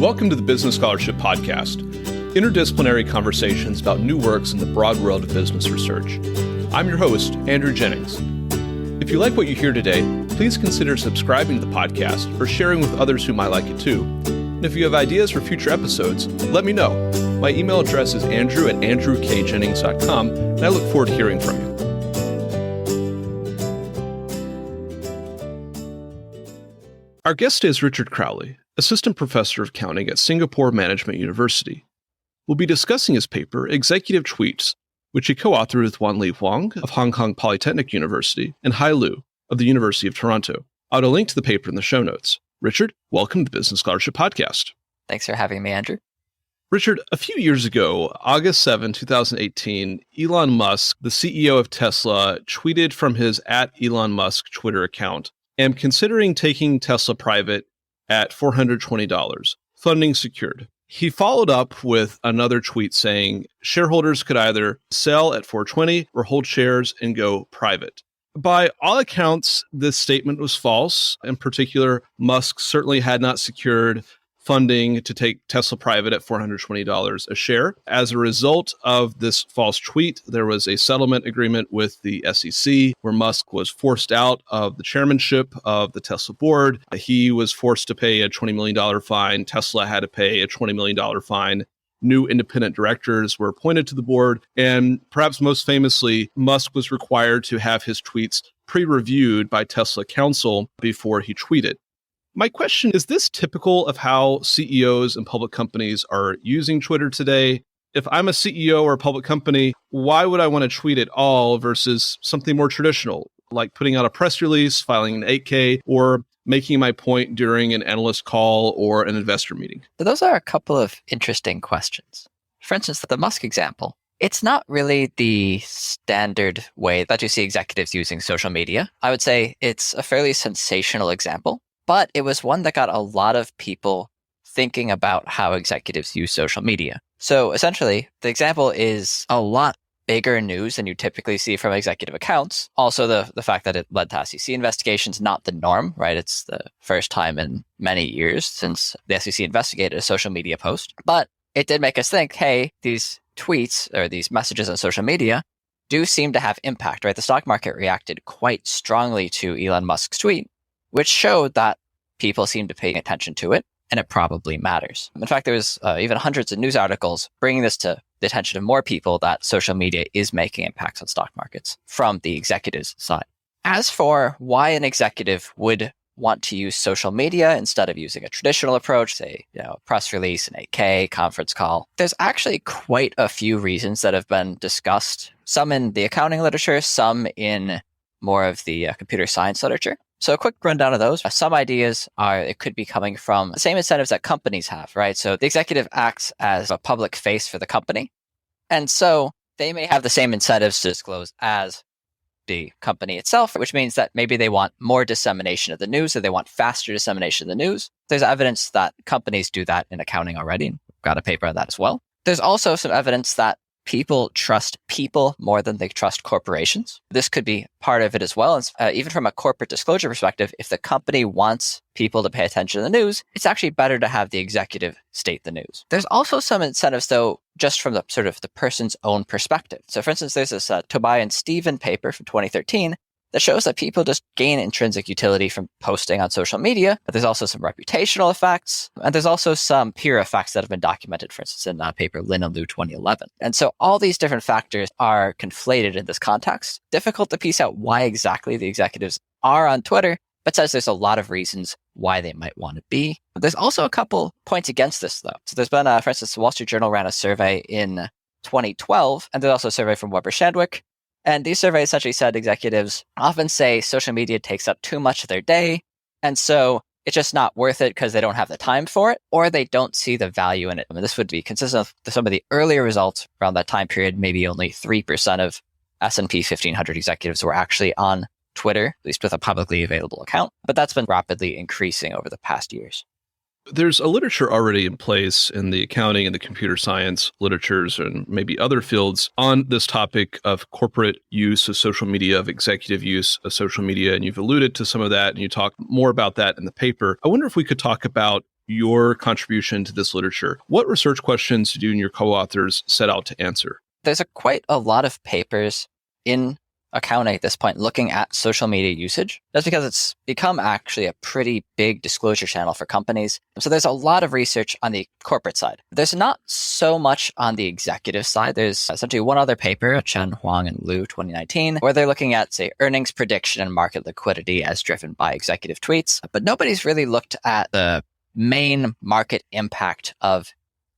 Welcome to the Business Scholarship Podcast, interdisciplinary conversations about new works in the broad world of business research. I'm your host, Andrew Jennings. If you like what you hear today, please consider subscribing to the podcast or sharing with others who might like it too. And if you have ideas for future episodes, let me know. My email address is andrew@andrewkjennings.com, and I look forward to hearing from you. Our guest is Richard Crowley, Assistant Professor of Accounting at Singapore Management University. We'll be discussing his paper, Executive Tweets, which he co-authored with Wan Li Huang of Hong Kong Polytechnic University and Hai Lu of the University of Toronto. I'll add a link to the paper in the show notes. Richard, welcome to the Business Scholarship Podcast. Thanks for having me, Andrew. Richard, a few years ago, August 7, 2018, Elon Musk, the CEO of Tesla, tweeted from his @ElonMusk Twitter account, "Am considering taking Tesla private at $420, funding secured." He followed up with another tweet saying shareholders could either sell at $420 or hold shares and go private. By all accounts, this statement was false. In particular, Musk certainly had not secured funding to take Tesla private at $420 a share. As a result of this false tweet, there was a settlement agreement with the SEC where Musk was forced out of the chairmanship of the Tesla board. He was forced to pay a $20 million fine. Tesla had to pay a $20 million fine. New independent directors were appointed to the board. And perhaps most famously, Musk was required to have his tweets pre-reviewed by Tesla counsel before he tweeted. My question, is this typical of how CEOs and public companies are using Twitter today? If I'm a CEO or a public company, why would I want to tweet at all versus something more traditional, like putting out a press release, filing an 8K, or making my point during an analyst call or an investor meeting? So those are a couple of interesting questions. For instance, the Musk example, it's not really the standard way that you see executives using social media. I would say it's a fairly sensational example. But it was one that got a lot of people thinking about how executives use social media. So essentially, the example is a lot bigger news than you typically see from executive accounts. Also, the fact that it led to SEC investigations, not the norm, right? It's the first time in many years since the SEC investigated a social media post. But it did make us think, hey, these tweets or these messages on social media do seem to have impact, right? The stock market reacted quite strongly to Elon Musk's tweet, which showed that people seem to pay attention to it, and it probably matters. In fact, there was even hundreds of news articles bringing this to the attention of more people that social media is making impacts on stock markets from the executive's side. As for why an executive would want to use social media instead of using a traditional approach, say, a press release, an 8K, conference call, there's actually quite a few reasons that have been discussed, some in the accounting literature, some in more of the computer science literature. So a quick rundown of those. Some ideas are it could be coming from the same incentives that companies have, right? So the executive acts as a public face for the company. And so they may have the same incentives to disclose as the company itself, which means that maybe they want more dissemination of the news or they want faster dissemination of the news. There's evidence that companies do that in accounting already. And we've got a paper on that as well. There's also some evidence that people trust people more than they trust corporations. This could be part of it as well. Even from a corporate disclosure perspective, if the company wants people to pay attention to the news, it's actually better to have the executive state the news. There's also some incentives, though, just from the sort of the person's own perspective. So for instance, there's this Tobias and Stephen paper from 2013 that shows that people just gain intrinsic utility from posting on social media. But there's also some reputational effects, and there's also some peer effects that have been documented, for instance, in paper Lin and Liu 2011. And so all these different factors are conflated in this context. Difficult to piece out why exactly the executives are on Twitter, but says there's a lot of reasons why they might want to be. There's also a couple points against this, though. So there's been, for instance, the Wall Street Journal ran a survey in 2012, and there's also a survey from Weber Shandwick. And these surveys essentially said executives often say social media takes up too much of their day. And so it's just not worth it because they don't have the time for it, or they don't see the value in it. I mean, this would be consistent with some of the earlier results around that time period. Maybe only 3% of S&P 1500 executives were actually on Twitter, at least with a publicly available account. But that's been rapidly increasing over the past years. There's a literature already in place in the accounting and the computer science literatures and maybe other fields on this topic of corporate use of social media, of executive use of social media. And you've alluded to some of that and you talk more about that in the paper. I wonder if we could talk about your contribution to this literature, what research questions did you and your co-authors set out to answer? There's quite a lot of papers in accounting at this point looking at social media usage. That's because it's become actually a pretty big disclosure channel for companies. So there's a lot of research on the corporate side. There's not so much on the executive side. There's essentially one other paper, Chen, Huang, and Liu 2019, where they're looking at, say, earnings prediction and market liquidity as driven by executive tweets. But nobody's really looked at the main market impact of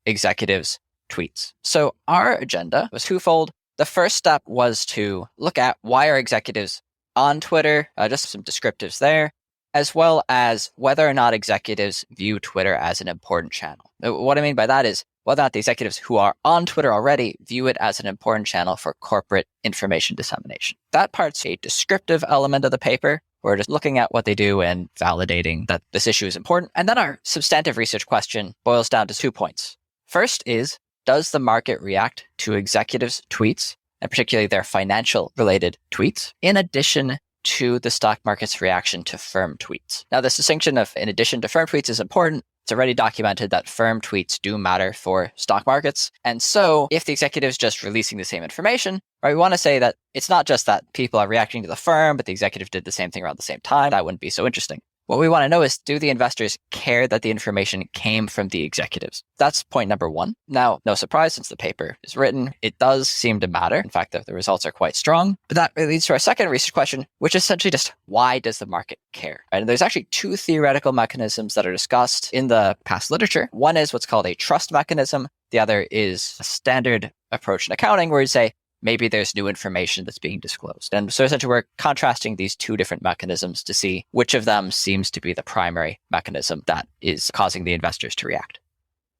executives' tweets. So our agenda was twofold. The first step was to look at why are executives on Twitter, just some descriptives there, as well as whether or not executives view Twitter as an important channel. What I mean by that is whether or not the executives who are on Twitter already view it as an important channel for corporate information dissemination. That part's a descriptive element of the paper. We're just looking at what they do and validating that this issue is important. And then our substantive research question boils down to 2 points. First is, does the market react to executives' tweets, and particularly their financial-related tweets, in addition to the stock market's reaction to firm tweets? Now, this distinction of in addition to firm tweets is important. It's already documented that firm tweets do matter for stock markets. And so if the executive is just releasing the same information, right, we want to say that it's not just that people are reacting to the firm, but the executive did the same thing around the same time. That wouldn't be so interesting. What we want to know is, do the investors care that the information came from the executives? That's point number one. Now, no surprise, since the paper is written, it does seem to matter. In fact, the results are quite strong. But that leads to our second research question, which is essentially just, why does the market care? And there's actually 2 theoretical mechanisms that are discussed in the past literature. One is what's called a trust mechanism. The other is a standard approach in accounting where you say, maybe there's new information that's being disclosed. And so essentially we're contrasting these 2 different mechanisms to see which of them seems to be the primary mechanism that is causing the investors to react.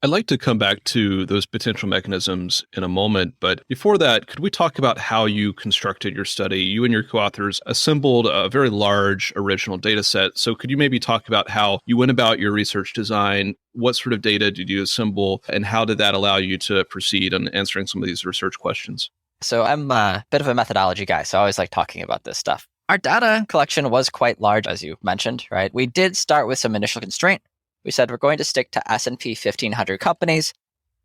I'd like to come back to those potential mechanisms in a moment, but before that, could we talk about how you constructed your study? You and your co-authors assembled a very large original data set. So could you maybe talk about how you went about your research design? What sort of data did you assemble? And how did that allow you to proceed in answering some of these research questions? So I'm a bit of a methodology guy, so I always like talking about this stuff. Our data collection was quite large, as you mentioned, right? We did start with some initial constraint. We said we're going to stick to S&P 1500 companies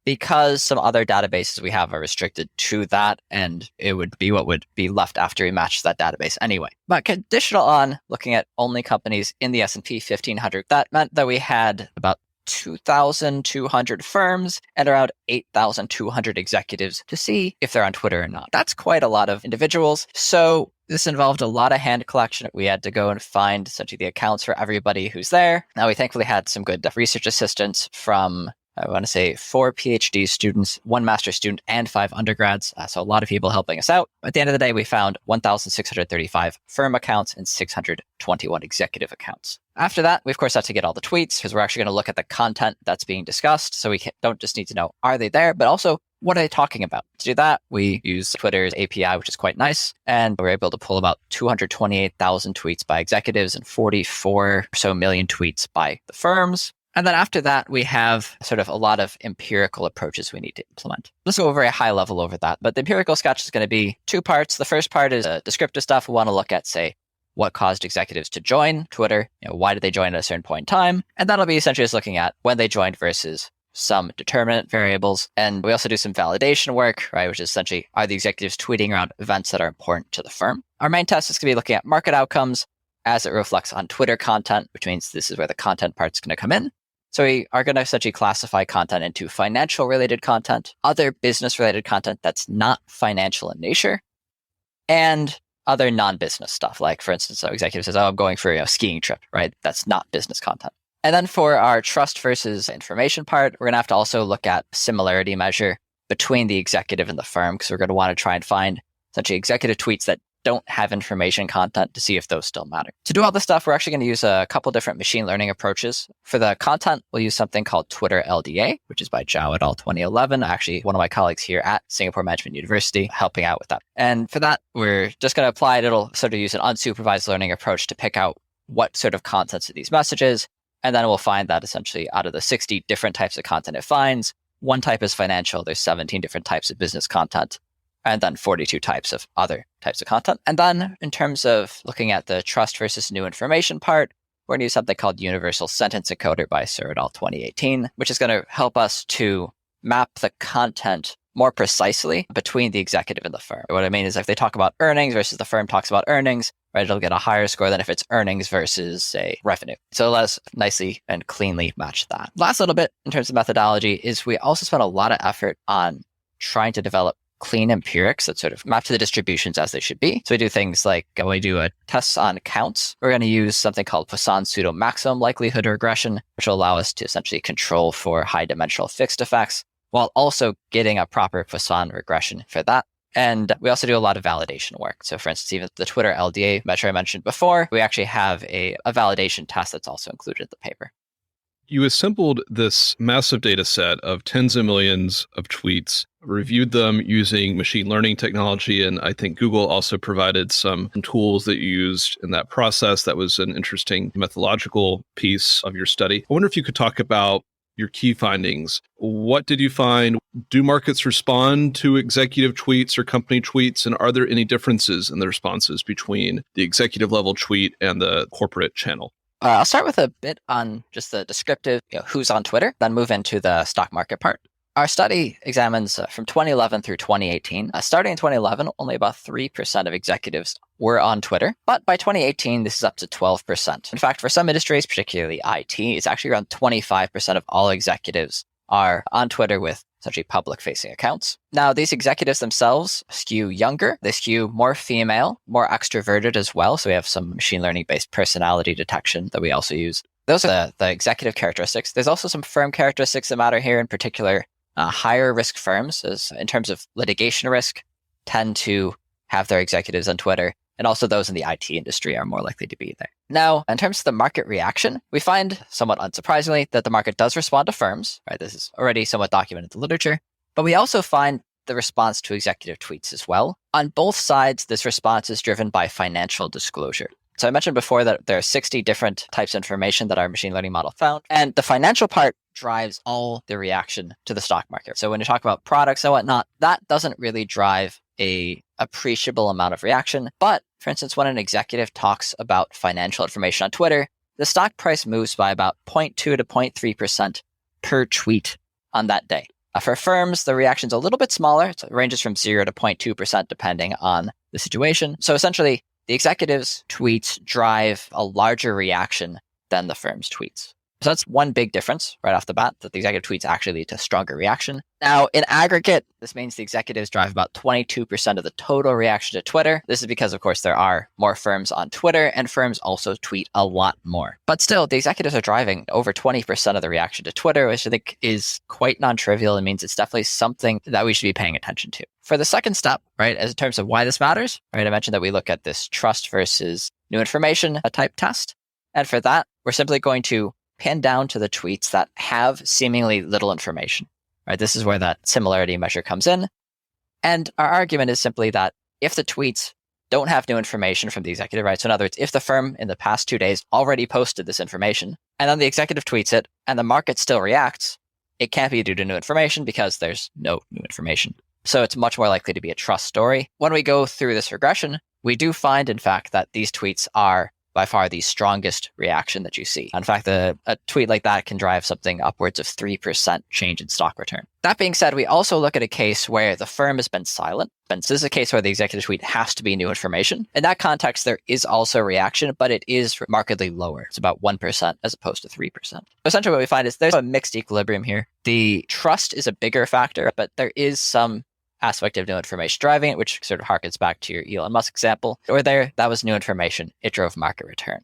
because some other databases we have are restricted to that, and it would be what would be left after we matched that database anyway. But conditional on looking at only companies in the S&P 1500, that meant that we had about 2,200 firms and around 8,200 executives to see if they're on Twitter or not. That's quite a lot of individuals. So this involved a lot of hand collection. We had to go and find essentially the accounts for everybody who's there. Now, we thankfully had some good research assistants from, I want to say, 4 PhD students, 1 master's student, and 5 undergrads. So a lot of people helping us out. At the end of the day, we found 1,635 firm accounts and 621 executive accounts. After that, we of course have to get all the tweets because we're actually going to look at the content that's being discussed. So we don't just need to know, are they there, but also, what are they talking about? To do that, we use Twitter's API, which is quite nice. And we're able to pull about 228,000 tweets by executives and 44 or so million tweets by the firms. And then after that, we have sort of a lot of empirical approaches we need to implement. Let's go very high level over that. But the empirical sketch is going to be 2 parts. The first part is descriptive stuff. We want to look at, say, what caused executives to join Twitter? Why did they join at a certain point in time? And that'll be essentially just looking at when they joined versus some determinant variables. And we also do some validation work, right? Which is essentially, are the executives tweeting around events that are important to the firm? Our main test is going to be looking at market outcomes as it reflects on Twitter content, which means this is where the content part's going to come in. So we are going to essentially classify content into financial related content, other business related content that's not financial in nature, and other non-business stuff. Like, for instance, our executive says, I'm going for a skiing trip, right? That's not business content. And then for our trust versus information part, we're going to have to also look at similarity measure between the executive and the firm, because we're going to want to try and find essentially executive tweets that don't have information content to see if those still matter. To do all this stuff, we're actually going to use a couple different machine learning approaches. For the content, we'll use something called Twitter LDA, which is by Zhao et al. 2011. Actually, one of my colleagues here at Singapore Management University helping out with that. And for that, we're just going to apply it. It'll sort of use an unsupervised learning approach to pick out what sort of contents of these messages. And then we'll find that essentially out of the 60 different types of content it finds, 1 type is financial. There's 17 different types of business content, and then 42 types of other types of content. And then in terms of looking at the trust versus new information part, we're going to use something called Universal Sentence Encoder by Sir et al. 2018, which is going to help us to map the content more precisely between the executive and the firm. What I mean is if they talk about earnings versus the firm talks about earnings, right, it'll get a higher score than if it's earnings versus, say, revenue. So let us nicely and cleanly match that. Last little bit in terms of methodology is we also spent a lot of effort on trying to develop clean empirics that sort of map to the distributions as they should be. So we do things like when we do a test on counts, we're going to use something called Poisson's pseudo-maximum likelihood regression, which will allow us to essentially control for high dimensional fixed effects, while also getting a proper Poisson regression for that. And we also do a lot of validation work. So for instance, even the Twitter LDA measure I mentioned before, we actually have a validation test that's also included in the paper. You assembled this massive data set of tens of millions of tweets, reviewed them using machine learning technology, and I think Google also provided some tools that you used in that process. That was an interesting methodological piece of your study. I wonder if you could talk about your key findings. What did you find? Do markets respond to executive tweets or company tweets? And are there any differences in the responses between the executive level tweet and the corporate channel? I'll start with a bit on just the descriptive, who's on Twitter, then move into the stock market part. Our study examines from 2011 through 2018. Starting in 2011, only about 3% of executives were on Twitter. But by 2018, this is up to 12%. In fact, for some industries, particularly IT, it's actually around 25% of all executives are on Twitter with essentially public-facing accounts. Now, these executives themselves skew younger. They skew more female, more extroverted as well. So we have some machine learning-based personality detection that we also use. Those are the executive characteristics. There's also some firm characteristics that matter here, in particular. Higher risk firms, as in terms of litigation risk, tend to have their executives on Twitter, and also those in the IT industry are more likely to be there. Now, in terms of the market reaction, we find, somewhat unsurprisingly, that the market does respond to firms. Right, this is already somewhat documented in the literature, but we also find the response to executive tweets as well. On both sides, this response is driven by financial disclosure. So I mentioned before that there are 60 different types of information that our machine learning model found, and the financial part drives all the reaction to the stock market. So when you talk about products and whatnot, that doesn't really drive a appreciable amount of reaction. But for instance, when an executive talks about financial information on Twitter, the stock price moves by about 0.2 to 0.3% per tweet on that day. For firms, the reaction's a little bit smaller. It ranges from 0 to 0.2% depending on the situation. So essentially, the executives' tweets drive a larger reaction than the firm's tweets. So that's one big difference right off the bat, that the executive tweets actually lead to stronger reaction. Now, in aggregate, this means the executives drive about 22% of the total reaction to Twitter. This is because, of course, there are more firms on Twitter, and firms also tweet a lot more. But still, the executives are driving over 20% of the reaction to Twitter, which I think is quite non-trivial and means it's definitely something that we should be paying attention to. For the second step, right, as in terms of why this matters, right, I mentioned that we look at this trust versus new information type test. And for that, we're simply going to pin down to the tweets that have seemingly little information. Right? This is where that similarity measure comes in. And our argument is simply that if the tweets don't have new information from the executive, right? So in other words, if the firm in the past 2 days already posted this information, and then the executive tweets it, and the market still reacts, it can't be due to new information because there's no new information. So it's much more likely to be a trust story. When we go through this regression, we do find, in fact, that these tweets are by far the strongest reaction that you see. In fact, a tweet like that can drive something upwards of 3% change in stock return. That being said, we also look at a case where the firm has been silent. And this is a case where the executive tweet has to be new information. In that context, there is also a reaction, but it is markedly lower. It's about 1% as opposed to 3%. Essentially, what we find is there's a mixed equilibrium here. The trust is a bigger factor, but there is some aspect of new information driving it, which sort of harkens back to your Elon Musk example. Or there, that was new information. It drove market return.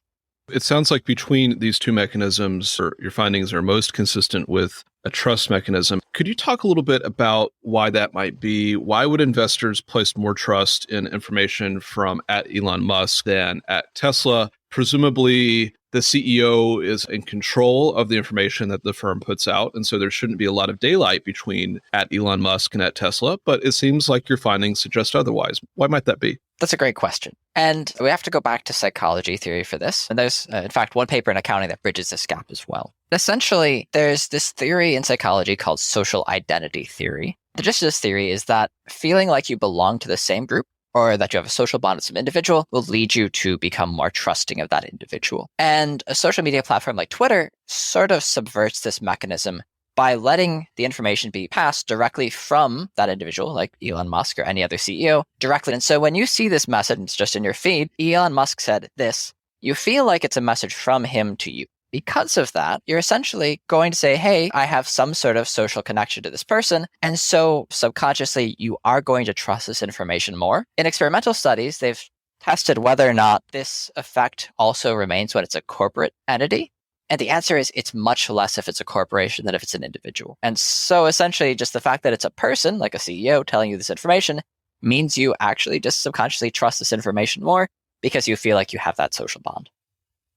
It sounds like between these two mechanisms, your findings are most consistent with a trust mechanism. Could you talk a little bit about why that might be? Why would investors place more trust in information from at Elon Musk than at Tesla? Presumably, the CEO is in control of the information that the firm puts out, and so there shouldn't be a lot of daylight between at Elon Musk and at Tesla, but it seems like your findings suggest otherwise. Why might that be? That's a great question. And we have to go back to psychology theory for this. And there's, in fact, one paper in accounting that bridges this gap as well. Essentially, there's this theory in psychology called social identity theory. The gist of this theory is that feeling like you belong to the same group, or that you have a social bond with some individual will lead you to become more trusting of that individual. And a social media platform like Twitter sort of subverts this mechanism by letting the information be passed directly from that individual, like Elon Musk or any other CEO, directly. And so when you see this message, it's just in your feed, Elon Musk said this, you feel like it's a message from him to you. Because of that, you're essentially going to say, hey, I have some sort of social connection to this person. And so subconsciously, you are going to trust this information more. In experimental studies, they've tested whether or not this effect also remains when it's a corporate entity. And the answer is it's much less if it's a corporation than if it's an individual. And so essentially just the fact that it's a person, like a CEO, telling you this information means you actually just subconsciously trust this information more because you feel like you have that social bond.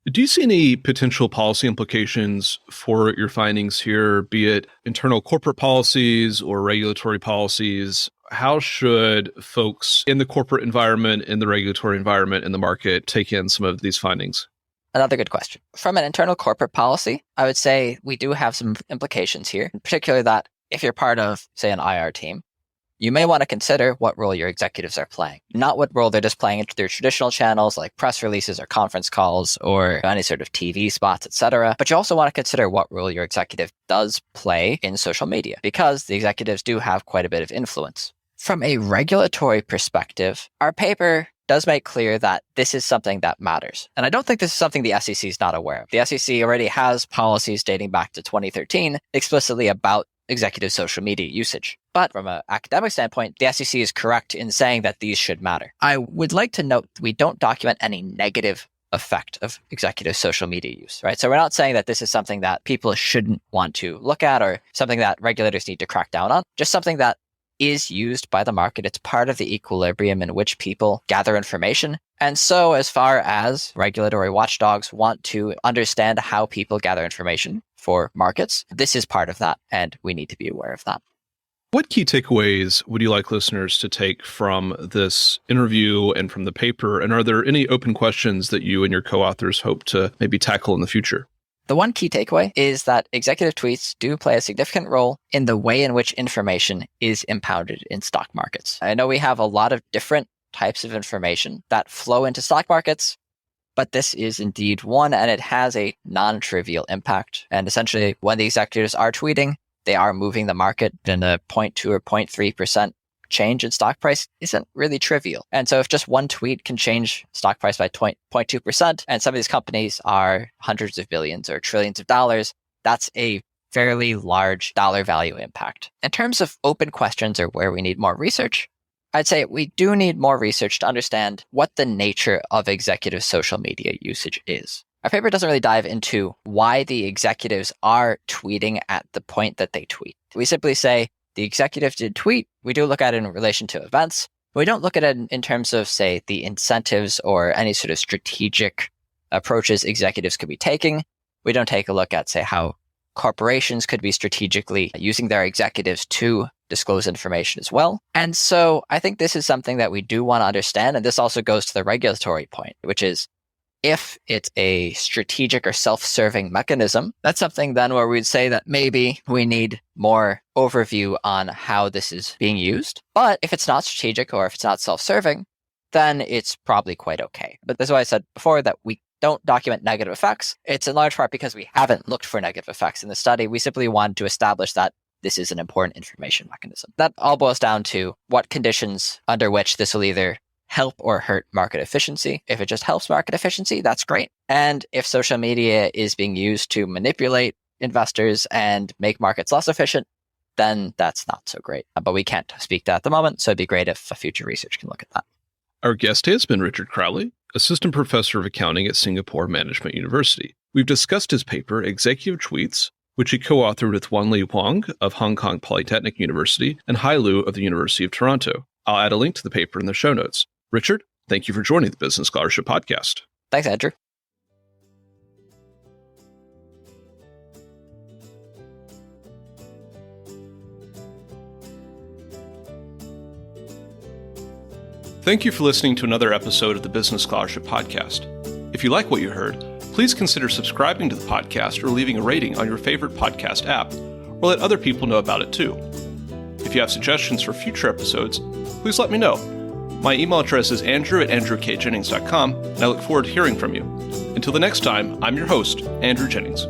Do you see any potential policy implications for your findings here, be it internal corporate policies or regulatory policies? How should folks in the corporate environment, in the regulatory environment, in the market take in some of these findings? Another good question. From an internal corporate policy, I would say we do have some implications here, in particular that if you're part of, say, an IR team, you may want to consider what role your executives are playing, not what role they're just playing into their traditional channels like press releases or conference calls or any sort of TV spots, etc. But you also want to consider what role your executive does play in social media because the executives do have quite a bit of influence. From a regulatory perspective, our paper does make clear that this is something that matters. And I don't think this is something the SEC is not aware of. The SEC already has policies dating back to 2013 explicitly about executive social media usage. But from an academic standpoint, the SEC is correct in saying that these should matter. I would like to note we don't document any negative effect of executive social media use, right? So we're not saying that this is something that people shouldn't want to look at or something that regulators need to crack down on, just something that is used by the market. It's part of the equilibrium in which people gather information. And so as far as regulatory watchdogs want to understand how people gather information for markets, this is part of that, and we need to be aware of that. What key takeaways would you like listeners to take from this interview and from the paper? And are there any open questions that you and your co-authors hope to maybe tackle in the future? The one key takeaway is that executive tweets do play a significant role in the way in which information is impounded in stock markets. I know we have a lot of different types of information that flow into stock markets, but this is indeed one, and it has a non-trivial impact. And essentially, when the executives are tweeting, they are moving the market, and a 0.2 or 0.3% change in stock price isn't really trivial. And so if just one tweet can change stock price by 0.2%, and some of these companies are hundreds of billions or trillions of dollars, that's a fairly large dollar value impact. In terms of open questions or where we need more research, I'd say we do need more research to understand what the nature of executive social media usage is. Our paper doesn't really dive into why the executives are tweeting at the point that they tweet. We simply say, the executive did tweet. We do look at it in relation to events. We don't look at it in terms of, say, the incentives or any sort of strategic approaches executives could be taking. We don't take a look at, say, how corporations could be strategically using their executives to disclose information as well. And so I think this is something that we do want to understand. And this also goes to the regulatory point, which is if it's a strategic or self-serving mechanism, that's something then where we'd say that maybe we need more overview on how this is being used. But if it's not strategic or if it's not self-serving, then it's probably quite okay. But that's why I said before that we don't document negative effects. It's in large part because we haven't looked for negative effects in the study. We simply wanted to establish that this is an important information mechanism. That all boils down to what conditions under which this will either help or hurt market efficiency. If it just helps market efficiency, that's great. And if social media is being used to manipulate investors and make markets less efficient, then that's not so great. But we can't speak to that at the moment, so it'd be great if a future research can look at that. Our guest has been Richard Crowley, Assistant Professor of Accounting at Singapore Management University. We've discussed his paper, Executive Tweets, which he co-authored with Wanli Huang of Hong Kong Polytechnic University and Hai Lu of the University of Toronto. I'll add a link to the paper in the show notes. Richard, thank you for joining the Business Scholarship Podcast. Thanks, Andrew. Thank you for listening to another episode of the Business Scholarship Podcast. If you like what you heard, please consider subscribing to the podcast or leaving a rating on your favorite podcast app, or let other people know about it too. If you have suggestions for future episodes, please let me know. My email address is andrew@andrewkjennings.com, and I look forward to hearing from you. Until the next time, I'm your host, Andrew Jennings.